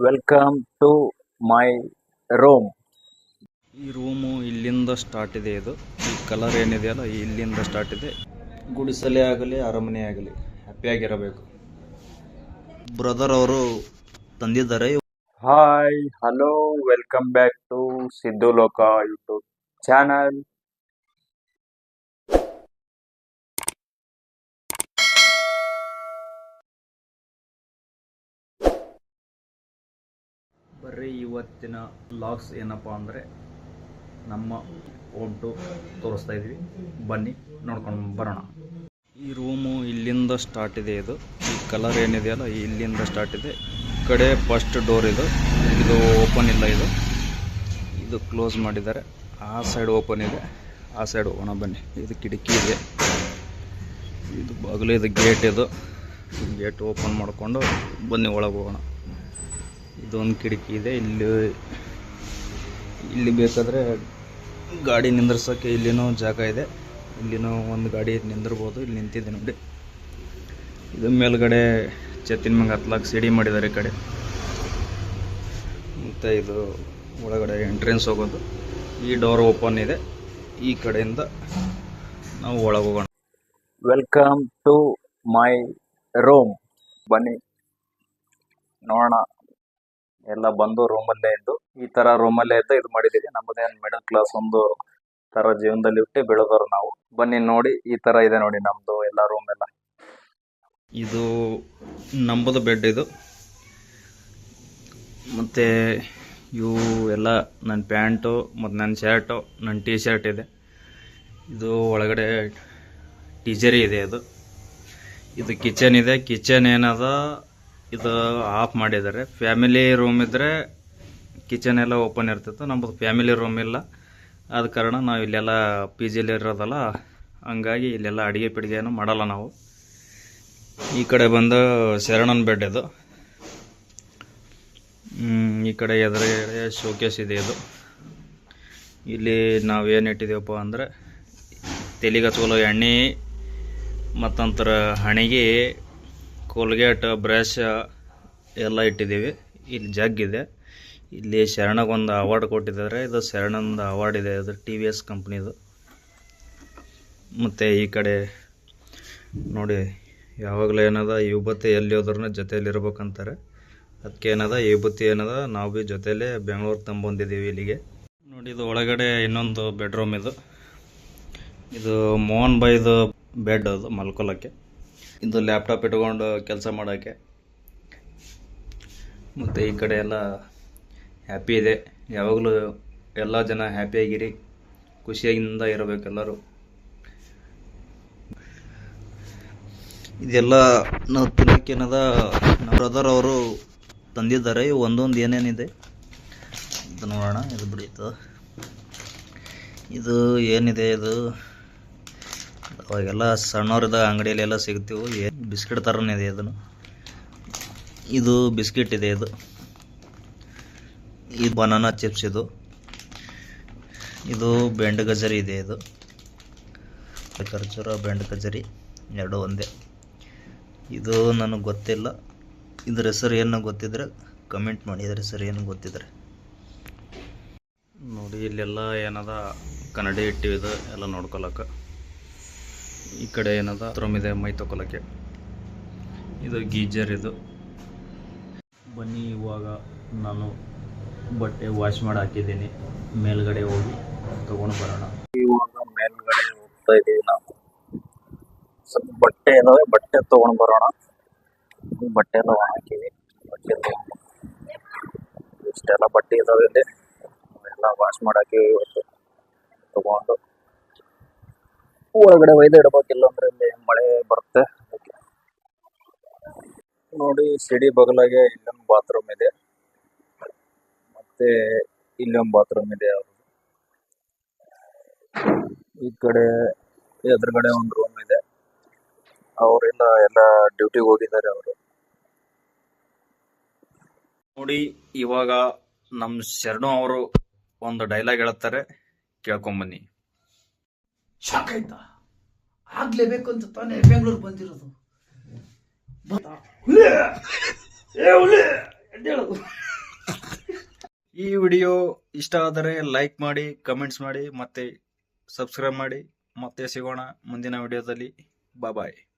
Welcome to my room. ಈ room ಇಲ್ಲಿಂದ start ಇದೆ. ಇದು ಈ ಕಲರ್ ಏನಿದೆಯಲ್ಲ ಇಲ್ಲಿಂದ ಸ್ಟಾರ್ಟ್ ಇದೆ. ಗುಡಿಸಲೇ ಆಗಲಿ ಅರಮನೆ ಆಗಲಿ ಹ್ಯಾಪಿಯಾಗಿರಬೇಕು. ಬ್ರದರ್ ಅವರು ತಂದಿದ್ದಾರೆ. Hi, hello, welcome back to Siddu Loka YouTube channel. ಬರ್ರಿ ಇವತ್ತಿನ ಲಾಗ್ಸ್ ಏನಪ್ಪ ಅಂದರೆ ನಮ್ಮ ಹೋಮ್ ಟೂರ್ ತೋರಿಸ್ತಾ ಇದ್ವಿ. ಬನ್ನಿ ನೋಡ್ಕೊಂಡು ಬರೋಣ. ಈ ರೂಮು ಇಲ್ಲಿಂದ ಸ್ಟಾರ್ಟ್ ಇದೆ. ಇದು ಈ ಕಲರ್ ಏನಿದೆಯಲ್ಲ ಇಲ್ಲಿಂದ ಸ್ಟಾರ್ಟ್ ಇದೆ. ಈ ಕಡೆ ಫಸ್ಟ್ ಡೋರ್ ಇದು ಓಪನ್ ಇಲ್ಲ. ಇದು ಕ್ಲೋಸ್ ಮಾಡಿದ್ದಾರೆ. ಆ ಸೈಡ್ ಓಪನ್ ಇದೆ, ಆ ಸೈಡ್ ಹೋಗೋಣ ಬನ್ನಿ. ಇದು ಕಿಟಕಿ ಇದೆ, ಇದು ಬಾಗಿಲು, ಇದು ಗೇಟ್ ಓಪನ್ ಮಾಡಿಕೊಂಡು ಬನ್ನಿ ಒಳಗೆ ಹೋಗೋಣ. ಇದೊಂದು ಕಿಟಕಿ ಇದೆ. ಇಲ್ಲಿ ಬೇಕಾದರೆ ಗಾಡಿ ನಿಂದ್ರಸೋಕ್ಕೆ ಇಲ್ಲಿನೂ ಜಾಗ ಇದೆ. ಇಲ್ಲಿನೂ ಒಂದು ಗಾಡಿ ನಿಂದಿರ್ಬೋದು. ಇಲ್ಲಿ ನಿಂತಿದೆ ನೋಡಿ. ಇದು ಮೇಲ್ಗಡೆ ಛತ್ತಿನ ಮ್ಯಾಗ ಹತ್ಲಾಕ್ ಸಿಡಿ ಮಾಡಿದ್ದಾರೆ ಈ ಕಡೆ. ಮತ್ತು ಇದು ಒಳಗಡೆ ಎಂಟ್ರೆನ್ಸ್ ಹೋಗೋದು. ಈ ಡೋರ್ ಓಪನ್ ಇದೆ. ಈ ಕಡೆಯಿಂದ ನಾವು ಒಳಗೆ ಹೋಗೋಣ. Welcome to my room. ಬನ್ನಿ ನೋಡೋಣ. ಎಲ್ಲ ಬಂದು ರೂಮಲ್ಲೇ ಇದ್ದು ಈ ತರ ರೂಮಲ್ಲೇ ಇದ್ದು ಇದು ಮಾಡಿದ್ದೀವಿ. ನಮ್ಮದೇನು ಮಿಡಲ್ ಕ್ಲಾಸ್ ಒಂದು ತರ ಜೀವನದಲ್ಲಿ ಬಿಟ್ಟು ಬೆಳೆದವರು ನಾವು. ಬನ್ನಿ ನೋಡಿ, ಈ ತರ ಇದೆ ನೋಡಿ ನಮ್ದು ಎಲ್ಲ ರೂಮ್ ಎಲ್ಲ. ಇದು ನಮ್ಮದು ಬೆಡ್ ಇದು. ಮತ್ತು ಇವು ಎಲ್ಲ ನನ್ನ ಪ್ಯಾಂಟು ಮತ್ತು ನನ್ನ ಶರ್ಟು, ನನ್ನ ಟೀ ಶರ್ಟ್ ಇದೆ. ಇದು ಒಳಗಡೆ ಟೀಚರಿ ಇದೆ. ಇದು ಕಿಚನ್ ಇದೆ. ಕಿಚನ್ ಏನದ ಇದು ಆಫ್ ಮಾಡಿದ್ದಾರೆ. ಫ್ಯಾಮಿಲಿ ರೂಮ್ ಇದ್ದರೆ ಕಿಚನ್ ಎಲ್ಲ ಓಪನ್ ಇರ್ತಿತ್ತು. ನಮ್ಮದು ಫ್ಯಾಮಿಲಿ ರೂಮ್ ಇಲ್ಲ. ಆದ ಕಾರಣ ನಾವು ಇಲ್ಲೆಲ್ಲ ಪಿ ಜಿಲಿ ಇರೋದಲ್ಲ, ಹಂಗಾಗಿ ಇಲ್ಲೆಲ್ಲ ಅಡುಗೆ ಪಿಡಿಗೆಯನ್ನು ಮಾಡಲ್ಲ ನಾವು. ಈ ಕಡೆ ಬಂದು ಶರಣನ ಬೆಡ್ ಇದು. ಈ ಕಡೆ ಎದುರುಗಡೆ ಶೋಕೇಸ್ ಇದೆ. ಇಲ್ಲಿ ನಾವೇನು ಇಟ್ಟಿದ್ದೀವಪ್ಪ ಅಂದರೆ ತೆಲಿಗೆ ಹಚ್ಕೊಳ್ಳೋ ಎಣ್ಣೆ, ಮತ್ತಂತರ ಹಣೆಗೆ, ಕೋಲ್ಗೇಟ್, ಬ್ರಷ್ ಎಲ್ಲ ಇಟ್ಟಿದ್ದೀವಿ. ಇಲ್ಲಿ ಜಗ್ ಇದೆ. ಇಲ್ಲಿ ಶರಣಗೊಂದು ಅವಾರ್ಡ್ ಕೊಟ್ಟಿದ್ದಾರೆ. ಇದು ಶರಣಂದು ಅವಾರ್ಡ್ ಇದೆ. ಇದು TVS ಕಂಪ್ನಿದು. ಮತ್ತು ಈ ಕಡೆ ನೋಡಿ, ಯಾವಾಗಲೂ ಏನದ ವಿಭೂತಿ ಎಲ್ಲಿ ಹೋದ್ರೂ ಜೊತೆಯಲ್ಲಿ ಇರ್ಬೇಕಂತಾರೆ. ಅದಕ್ಕೆ ಏನದ ವಿಭೂತಿ ಏನದ ನಾವು ಭೀ ಜೊತೆಯಲ್ಲೇ ಬೆಂಗಳೂರಿಗೆ ತಂಬಂದಿದ್ದೀವಿ ಇಲ್ಲಿಗೆ ನೋಡಿ. ಇದು ಒಳಗಡೆ ಇನ್ನೊಂದು ಬೆಡ್ರೂಮ್ ಇದು ಮೋಹನ್ ಬೈದು ಬೆಡ್ ಅದು ಮಲ್ಕೊಳ್ಳೋಕ್ಕೆ. ಇದು ಲ್ಯಾಪ್ಟಾಪ್ ಇಟ್ಕೊಂಡು ಕೆಲಸ ಮಾಡೋಕ್ಕೆ. ಮತ್ತು ಈ ಕಡೆ ಎಲ್ಲ ಹ್ಯಾಪಿ ಇದೆ. ಯಾವಾಗಲೂ ಎಲ್ಲ ಜನ ಹ್ಯಾಪಿಯಾಗಿರಿ, ಖುಷಿಯಿಂದ ಇರಬೇಕೆಲ್ಲರೂ. ಇದೆಲ್ಲ ನಾವು ತಿನ್ನೋಕ್ಕೇನದ ನಮ್ಮ ಬ್ರದರ್ ಅವರು ತಂದಿದ್ದಾರೆ. ಒಂದೊಂದು ಏನೇನಿದೆ ಇದು ನೋಡೋಣ. ಇದು ಬಿಡಿತು. ಇದು ಏನಿದೆ, ಇದು ಅವಾಗೆಲ್ಲ ಸಣ್ಣವ್ರದ ಅಂಗಡಿಯಲ್ಲಿ ಎಲ್ಲ ಸಿಗ್ತೀವಿ. ಬಿಸ್ಕಿಟ್ ಥರನೇ ಇದೆ. ಇದು ಬಿಸ್ಕಿಟ್ ಇದೆ. ಇದು ಬನಾನಾ ಚಿಪ್ಸ್. ಇದು ಬೆಂಡ್ ಗಜರಿ ಇದೆ. ಖರ್ಜೂರ ಬೆಂಡ್ ಗಜರಿ ಎರಡು ಒಂದೇ. ಇದು ನನಗೆ ಗೊತ್ತಿಲ್ಲ. ಇದ್ರ ಹೆಸರು ಏನು ಗೊತ್ತಿದ್ರೆ ಕಮೆಂಟ್ ಮಾಡಿ. ಇದ್ರ ಹೆಸರು ಏನು ಗೊತ್ತಿದ್ರೆ ನೋಡಿ. ಇಲ್ಲೆಲ್ಲ ಏನದ ಕನ್ನಡಿ ಇಟ್ಟಿವಿದು ಎಲ್ಲ ನೋಡ್ಕೊಳಕ್ಕೆ. ಈ ಕಡೆ ಏನದ ರೂಮ್ ಇದೆ ಮೈ ತಗೊಳಕ್ಕೆ. ಇದು ಗೀಜರ್. ಬನ್ನಿ ಇವಾಗ ನಾನು ಬಟ್ಟೆ ವಾಶ್ ಮಾಡಿ ಹಾಕಿದ್ದೀನಿ. ಮೇಲ್ಗಡೆ ಹೋಗಿ ತಗೊಂಡು ಬರೋಣ. ಇವಾಗ ಮೇಲ್ಗಡೆ ಹೋಗ್ತಾ ಇದೀವಿ ನಾವು. ಸ್ವಲ್ಪ ಬಟ್ಟೆ ಇದಾವೆ, ಬಟ್ಟೆ ತಗೊಂಡ್ ಬರೋಣ. ಬಟ್ಟೆ ಎಲ್ಲ ಹಾಕಿವಿ. ಇಷ್ಟೆಲ್ಲ ಬಟ್ಟೆ ಇದಾವೆ ಇಲ್ಲಿ, ಎಲ್ಲ ವಾಶ್ ಮಾಡಾಕಿವಿ. ಇವತ್ತು ತಗೊಂಡು ಒಳಗಡೆ ಒಯ್ದು ಇಡಬೇಕಿಲ್ಲ ಅಂದ್ರೆ ಇಲ್ಲಿ ಮಳೆ ಬರುತ್ತೆ. ನೋಡಿ, ಸಿಡಿ ಬಗಲಾಗೆ ಇಲ್ಲೊಂದು ಬಾತ್ರೂಮ್ ಇದೆ, ಮತ್ತೆ ಇಲ್ಲೊಂದು ಬಾತ್ರೂಮ್ ಇದೆ. ಈ ಕಡೆ ಎದುರುಗಡೆ ಒಂದು ರೂಮ್ ಇದೆ. ಅವರೆಲ್ಲ ಡ್ಯೂಟಿಗೆ ಹೋಗಿದ್ದಾರೆ ಅವರು. ನೋಡಿ, ಇವಾಗ ನಮ್ಮ ಶರಣು ಅವರು ಒಂದು ಡೈಲಾಗ್ ಹೇಳ್ತಾರೆ, ಕೇಳ್ಕೊಂಬನ್ನಿ. ಶಾಕ್ ಆಯ್ತಾ? ಆಗ್ಲೇಬೇಕು ಅಂತ ತಾನೇ ಬೆಂಗಳೂರು ಬಂದಿರೋದು. ಎದ್ದೇಳು. ಈ ವಿಡಿಯೋ ಇಷ್ಟ ಆದರೆ ಲೈಕ್ ಮಾಡಿ, ಕಮೆಂಟ್ಸ್ ಮಾಡಿ, ಮತ್ತೆ ಸಬ್ಸ್ಕ್ರೈಬ್ ಮಾಡಿ. ಮತ್ತೆ ಸಿಗೋಣ ಮುಂದಿನ ವಿಡಿಯೋದಲ್ಲಿ. ಬಾಯ್.